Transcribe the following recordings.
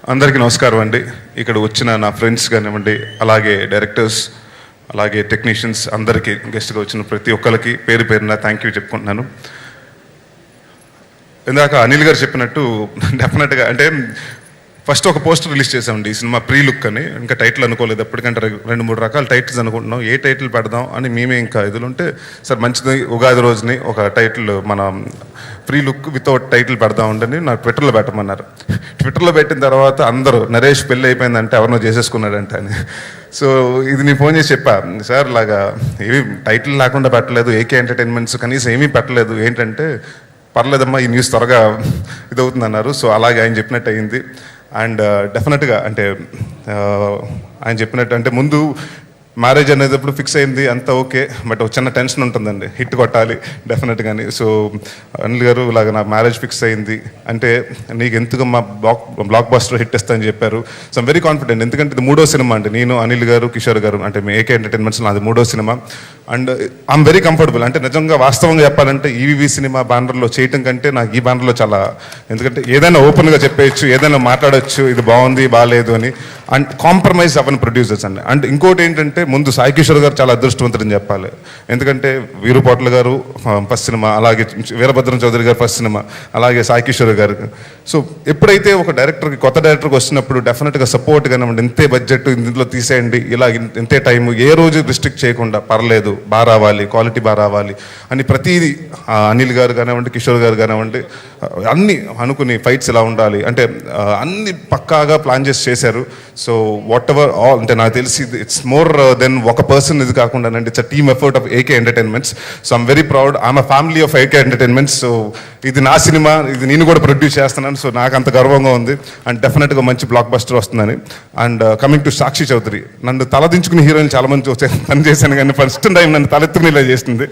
అందరికీ నమస్కారం అండి. ఇక్కడ వచ్చిన నా ఫ్రెండ్స్ కానివ్వండి, అలాగే డైరెక్టర్స్, అలాగే టెక్నీషియన్స్ అందరికీ, గెస్ట్గా వచ్చిన ప్రతి ఒక్కరికి పేరు పేరున థ్యాంక్ యూ చెప్పుకుంటున్నాను. ఇందాక అనిల్ గారు చెప్పినట్టు డెఫినెట్గా అంటే ఫస్ట్ ఒక పోస్టర్ రిలీజ్ చేసామండి ఈ సినిమా ప్రీ లుక్ అని. ఇంకా టైటిల్ అనుకోలేదు, ఎప్పటికంటే 2-3 రకాల టైటిల్స్ అనుకుంటున్నాం. ఏ టైటిల్ పెడదాం అని మేమే ఇంకా ఉంటే సార్ మంచిది ఉగాది రోజుని ఒక టైటిల్ మన ప్రీ లుక్ వితౌట్ టైటిల్ పెడదాం ఉండని నాకు ట్విట్టర్లో పెట్టమన్నారు. ట్విట్టర్లో పెట్టిన తర్వాత అందరూ నరేష్ పెళ్ళి అయిపోయిందంటే ఎవరినో చేసేసుకున్నాడంట అని. సో ఇది నేను ఫోన్ చేసి చెప్పా, సార్ లాగా ఏమి టైటిల్ లేకుండా పెట్టలేదు, ఏకే ఎంటర్టైన్మెంట్స్ కనీసం ఏమీ పెట్టలేదు, ఏంటంటే పర్లేదమ్మా ఈ న్యూస్ త్వరగా ఇదవుతుంది అన్నారు. సో అలాగే ఆయన చెప్పినట్టు అయింది. అండ్ డెఫినెట్గా అంటే ఆయన చెప్పినట్టు అంటే ముందు మ్యారేజ్ అనేది ఎప్పుడు ఫిక్స్ అయింది అంతా ఓకే, బట్ ఒక చిన్న టెన్షన్ ఉంటుందండి, హిట్ కొట్టాలి డెఫినెట్గాని. సో అనిల్ గారు ఇలాగ నా మ్యారేజ్ ఫిక్స్ అయింది అంటే నీకు ఎందుకు మా బ్లాక్ బస్టర్ హిట్ ఇస్తా అని చెప్పారు. సో ఐమ్ వెరీ కాన్ఫిడెంట్, ఎందుకంటే ఇది 3వ సినిమా అండి. నేను, అనిల్ గారు, కిషోర్ గారు అంటే ఏకే ఎంటర్టైన్మెంట్స్ నాది 3వ cinema. And I'm very comfortable. అంటే నిజంగా వాస్తవంగా చెప్పాలంటే ఈవీవి సినిమా బ్యానర్లో చేయటం కంటే నాకు ఈ బ్యానర్లో చాలా, ఎందుకంటే ఏదైనా ఓపెన్గా చెప్పేయచ్చు, ఏదైనా మాట్లాడచ్చు, ఇది బాగుంది బాగాలేదు అని. అండ్ కాంప్రమైజ్ అవ్వని ప్రొడ్యూసర్స్ అండి. అండ్ ఇంకోటి ఏంటంటే ముందు సాయి కిషోర్ గారు చాలా అదృష్టవంతుడని చెప్పాలి. ఎందుకంటే వీరుపోట్ల గారు ఫస్ట్ సినిమా, అలాగే వీరభద్రం చౌదరి గారు ఫస్ట్ సినిమా, అలాగే సాయి కిషోర్ గారు. సో ఎప్పుడైతే ఒక డైరెక్టర్కి, కొత్త డైరెక్టర్కి వచ్చినప్పుడు డెఫినెట్గా సపోర్ట్ కానివ్వండి, ఇంతే బడ్జెట్ ఇందులో తీసేయండి, ఇలా ఇంతే టైం, ఏ రోజు రిస్ట్రిక్ట్ చేయకుండా పర్లేదు బాగా రావాలి, క్వాలిటీ బాగా రావాలి అని ప్రతిదీ అనిల్ గారు కానివ్వండి, కిషోర్ గారు కానివ్వండి అన్నీ అనుకుని ఫైట్స్ ఎలా ఉండాలి అంటే అన్ని పక్కాగా ప్లాన్ చేశారు. సో వాట్ ఎవర్ ఆల్ అంటే నాకు తెలిసి ఇట్స్ మోర్ దెన్ ఒక పర్సన్ ఇది కాకుండా అంటే it's a team effort of AK entertainments. So I'm very proud, I'm a family of AK entertainments. So ఇది నా సినిమా, ఇది నేను కూడా ప్రొడ్యూస్ చేస్తున్నాను. సో నాకు అంత గర్వంగా ఉంది. అండ్ డెఫినెట్గా మంచి బ్లాక్ బస్టర్ వస్తుందని. అండ్ కమింగ్ టు సాక్షి చౌదరి, నన్ను తలదించుకుని హీరోయిన్ చాలా మంది పని చేశాను, కానీ ఫస్ట్ టైం నన్ను తలెత్తుకుని ఇలా చేస్తుంది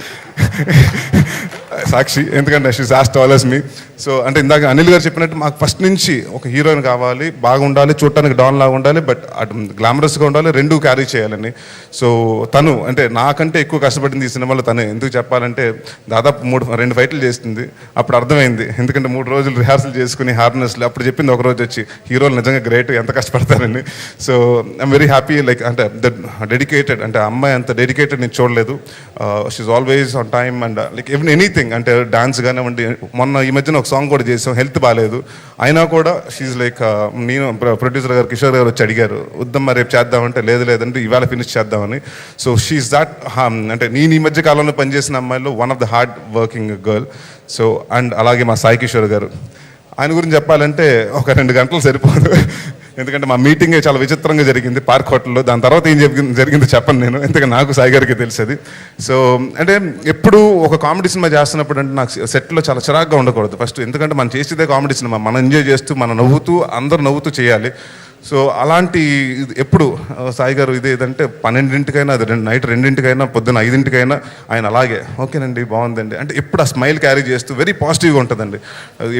సాక్షి, ఎందుకంటే షీస్ యాజ్ టాల్ యాజ్ మీ. సో అంటే ఇందాక అనిల్ గారు చెప్పినట్టు మాకు ఫస్ట్ నుంచి ఒక హీరోయిన్ కావాలి, బాగుండాలి, చూడటానికి డాన్ లాగా ఉండాలి, బట్ అటు గ్లామరస్గా ఉండాలి, రెండూ క్యారీ చేయాలని. సో తను అంటే నాకంటే ఎక్కువ కష్టపడింది ఈ సినిమాలో తనే. ఎందుకు చెప్పాలంటే దాదాపు 2 ఫైట్లు చేస్తుంది. అప్పుడు అర్థమైంది, ఎందుకంటే 3 రోజులు రిహార్సల్ చేసుకుని హార్నెస్లు, అప్పుడు చెప్పింది ఒక రోజు వచ్చి హీరోలు నిజంగా గ్రేట్, ఎంత కష్టపడతారని. So I'm very happy, like అంటే డెడికేటెడ్, అంటే అమ్మాయి అంత డెడికేటెడ్ నేను చూడలేదు. She always on time and like anything, అంటే డాన్స్ కానివ్వండి. మొన్న ఈ మధ్యన ఒక సాంగ్ కూడా చేసాం, హెల్త్ బాగాలేదు అయినా కూడా షీఈ్ లైక్, నేను ప్రొడ్యూసర్ గారు కిషోర్ గారు వచ్చి అడిగారు, వద్దమ్మా రేపు చేద్దామంటే లేదంటే ఇవాళ ఫినిష్ చేద్దామని. సో షీఈ్ దాట్, అంటే నేను ఈ మధ్య కాలంలో పనిచేసిన అమ్మాయిలో one of the hard working girl. So and అలాగే మా సాయి కిషోర్ గారు, ఆయన గురించి చెప్పాలంటే ఒక 2 గంటలు సరిపోదు, ఎందుకంటే మా మీటింగ్ చాలా విచిత్రంగా జరిగింది పార్క్ హోటల్లో. దాని తర్వాత ఏం జరిగిందో చెప్పను నేను, ఎందుకంటే నాకు సాయి గారికి తెలిసేది. సో అంటే ఎప్పుడు ఒక కామెడీ సినిమా చేస్తున్నప్పుడు అంటే నాకు సెట్లో చాలా చిరాగ్గా ఉండకూడదు ఫస్ట్, ఎందుకంటే మనం చేసేదే కామెడీ సినిమా, మనం ఎంజాయ్ చేస్తూ మనం నవ్వుతూ అందరూ నవ్వుతూ చేయాలి. సో అలాంటి ఎప్పుడు సాయి గారు ఏదంటే 12ంటికైనా, అది నైట్ 2ంటికైనా, పొద్దున్న 5ంటికైనా ఆయన అలాగే ఓకేనండి బాగుందండి అంటే ఎప్పుడు ఆ స్మైల్ క్యారీ చేస్తూ వెరీ పాజిటివ్గా ఉంటుందండి.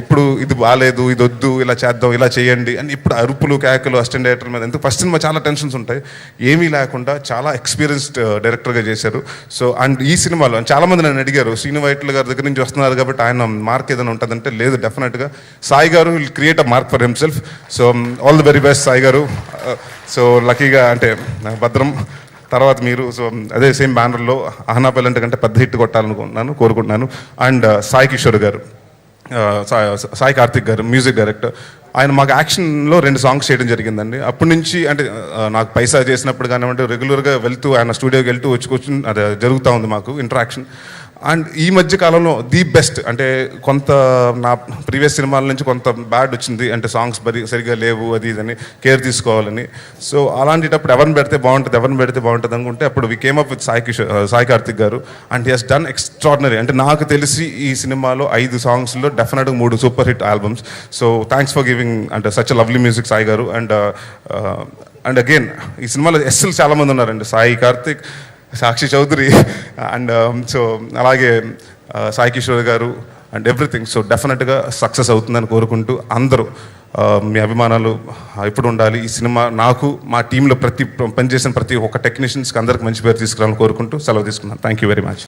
ఎప్పుడు ఇది బాగాలేదు, ఇది వద్దు, ఇలా చేద్దాం, ఇలా చేయండి అని ఇప్పుడు అరుపులు కేకలు అసిస్టెంట్ డైరెక్టర్ మీద. ఎందుకు ఫస్ట్ సినిమా చాలా టెన్షన్స్ ఉంటాయి, ఏమీ లేకుండా చాలా ఎక్స్పీరియన్స్డ్ డైరెక్టర్గా చేశారు. సో అండ్ ఈ సినిమాలో చాలామంది నన్ను అడిగారు, శ్రీను వైట్ల గారి దగ్గర నుంచి వస్తున్నారు కాబట్టి ఆయన మార్క్ ఏదైనా ఉంటుందంటే లేదు, డెఫినెట్గా సాయి గారు will create a mark for himself. So all the very best Sai గారు. సో లక్కీగా అంటే భద్రం తర్వాత మీరు, సో అదే సేమ్ బ్యానర్లో ఆహనా పెళ్ళంటే కంటే పెద్ద హిట్ కోరుకుంటున్నాను. అండ్ సాయి కిషోర్ గారు, సాయి కార్తిక్ గారు మ్యూజిక్ డైరెక్టర్, ఆయన మాకు యాక్షన్లో 2 సాంగ్స్ చేయడం జరిగిందండి. అప్పటి నుంచి అంటే నాకు పైసా చేసినప్పుడు కానివ్వండి, రెగ్యులర్గా వెళ్తూ ఆయన స్టూడియోకి వెళ్తూ వచ్చి అది జరుగుతూ ఉంది మాకు ఇంటరాక్షన్. అండ్ ఈ మధ్య కాలంలో ది బెస్ట్ అంటే కొంత నా ప్రీవియస్ సినిమాల నుంచి కొంత బ్యాడ్ వచ్చింది, అంటే సాంగ్స్ సరిగ్గా లేవు అది ఇదని కేర్ తీసుకోవాలని. సో అలాంటిటప్పుడు ఎవరిని పెడితే బాగుంటుంది అనుకుంటే అప్పుడు we came up with Sai Karthik garu. And he has done extraordinary. అంటే నాకు తెలిసి ఈ సినిమాలో 5 సాంగ్స్లో డెఫినెట్గా 3 super hit albums. So thanks for giving అంటే such lovely music Sai garu. And again ఈ సినిమాలో ఎస్ఎల్ చాలామంది ఉన్నారండి, సాయి కార్తిక్, సాక్షి చౌదరి అండ్ సో అలాగే Sai Kishore garu and everything. So డెఫినెట్గా సక్సెస్ అవుతుందని కోరుకుంటూ అందరూ మీ అభిమానాలు ఎప్పుడు ఉండాలి. ఈ సినిమా నాకు మా టీంలో పనిచేసిన ప్రతి ఒక్క టెక్నీషియన్స్కి అందరికి మంచి పేరు తీసుకురావాలని కోరుకుంటూ సెలవు తీసుకున్నాను. Thank you very much.